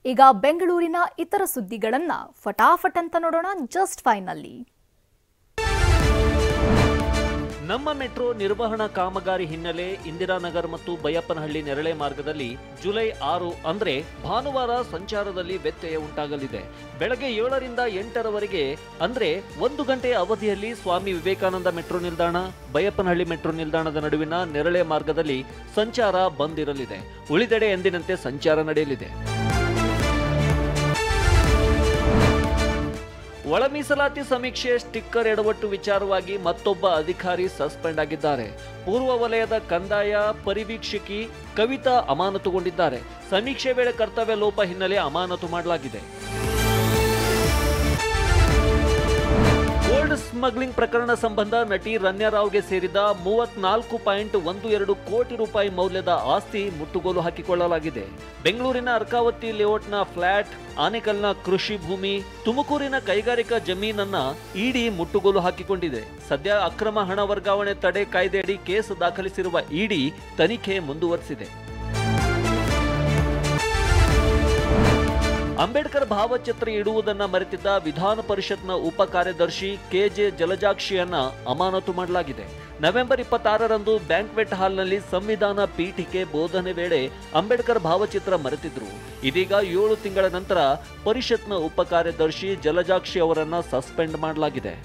ಈಗ ಬೆಂಗಳೂರಿನ ಇತರ ಸುದ್ದಿಗಳನ್ನ ಫಟಾಫಟ್ ಅಂತ ನೋಡೋಣ ಜಸ್ಟ್ ಫೈನಲ್ಲಿ. ನಮ್ಮ ಮೆಟ್ರೋ ನಿರ್ವಹಣಾ ಕಾಮಗಾರಿ ಹಿನ್ನೆಲೆ ಇಂದಿರಾನಗರ್ ಮತ್ತು ಬೈಯಪ್ಪನಹಳ್ಳಿ ನೆರಳೆ ಮಾರ್ಗದಲ್ಲಿ ಜುಲೈ 6 ಅಂದ್ರೆ ಭಾನುವಾರ ಸಂಚಾರದಲ್ಲಿ ವ್ಯತ್ಯಯ ಉಂಟಾಗಲಿದೆ. ಬೆಳಗ್ಗೆ 7ರಿಂದ 8ರವರೆಗೆ ಅಂದ್ರೆ 1 ಗಂಟೆ ಅವಧಿಯಲ್ಲಿ ಸ್ವಾಮಿ ವಿವೇಕಾನಂದ ಮೆಟ್ರೋ ನಿಲ್ದಾಣ, ಬೈಯಪ್ಪನಹಳ್ಳಿ ಮೆಟ್ರೋ ನಿಲ್ದಾಣದ ನಡುವಿನ ನೆರಳೆ ಮಾರ್ಗದಲ್ಲಿ ಸಂಚಾರ ಬಂದ್ ಇರಲಿದೆ. ಉಳಿದೆಡೆ ಎಂದಿನಂತೆ ಸಂಚಾರ ನಡೆಯಲಿದೆ. ಒಳ ಮೀಸಲಾತಿ ಸಮೀಕ್ಷೆ ಸ್ಟಿಕ್ಕರ್ ಎಡವಟ್ಟು ವಿಚಾರವಾಗಿ ಮತ್ತೊಬ್ಬ ಅಧಿಕಾರಿ ಸಸ್ಪೆಂಡ್ ಆಗಿದ್ದಾರೆ. ಪೂರ್ವ ವಲಯದ ಕಂದಾಯ ಪರಿವೀಕ್ಷಕಿ ಕವಿತಾ ಅಮಾನತುಗೊಂಡಿದ್ದಾರೆ. ಸಮೀಕ್ಷೆ ವೇಳೆ ಕರ್ತವ್ಯ ಲೋಪ ಹಿನ್ನೆಲೆ ಅಮಾನತು ಮಾಡಲಾಗಿದೆ. ಗೋಲ್ಡ್ ಸ್ಮಗ್ಲಿಂಗ್ ಪ್ರಕರಣ ಸಂಬಂಧ ನಟಿ ರನ್ಯಾ ರಾವ್ಗೆ ಸೇರಿದ 34.12 ಕೋಟಿ ರೂಪಾಯಿ ಮೌಲ್ಯದ ಆಸ್ತಿ ಮುಟ್ಟುಗೋಲು ಹಾಕಿಕೊಳ್ಳಲಾಗಿದೆ. ಬೆಂಗಳೂರಿನ ಅರ್ಕಾವತಿ ಲೇಔಟ್ನ ಫ್ಲಾಟ್, ಆನೇಕಲ್ನ ಕೃಷಿ ಭೂಮಿ, ತುಮಕೂರಿನ ಕೈಗಾರಿಕಾ ಜಮೀನನ್ನ ಇಡಿ ಮುಟ್ಟುಗೋಲು ಹಾಕಿಕೊಂಡಿದೆ. ಸದ್ಯ ಅಕ್ರಮ ಹಣ ವರ್ಗಾವಣೆ ತಡೆ ಕಾಯ್ದೆಯಡಿ ಕೇಸ್ ದಾಖಲಿಸಿರುವ ಇಡಿ ತನಿಖೆ ಮುಂದುವರೆಸಿದೆ. ಅಂಬೇಡ್ಕರ್ ಭಾವಚಿತ್ರ ಇಡುವುದನ್ನು ಮರೆತಿದ್ದ ವಿಧಾನ ಪರಿಷತ್ನ ಉಪ ಕಾರ್ಯದರ್ಶಿ ಕೆಜೆ ಜಲಜಾಕ್ಷಿಯನ್ನ ಅಮಾನತು ಮಾಡಲಾಗಿದೆ. ನವೆಂಬರ್ 26ರಂದು ಬ್ಯಾಂಕ್ವೆಟ್ ಹಾಲ್ನಲ್ಲಿ ಸಂವಿಧಾನ ಪೀಠಿಕೆ ಬೋಧನೆ ವೇಳೆ ಅಂಬೇಡ್ಕರ್ ಭಾವಚಿತ್ರ ಮರೆತಿದ್ರು. ಇದೀಗ 7 ತಿಂಗಳ ನಂತರ ಪರಿಷತ್ನ ಉಪ ಕಾರ್ಯದರ್ಶಿ ಜಲಜಾಕ್ಷಿ ಅವರನ್ನ ಸಸ್ಪೆಂಡ್ ಮಾಡಲಾಗಿದೆ.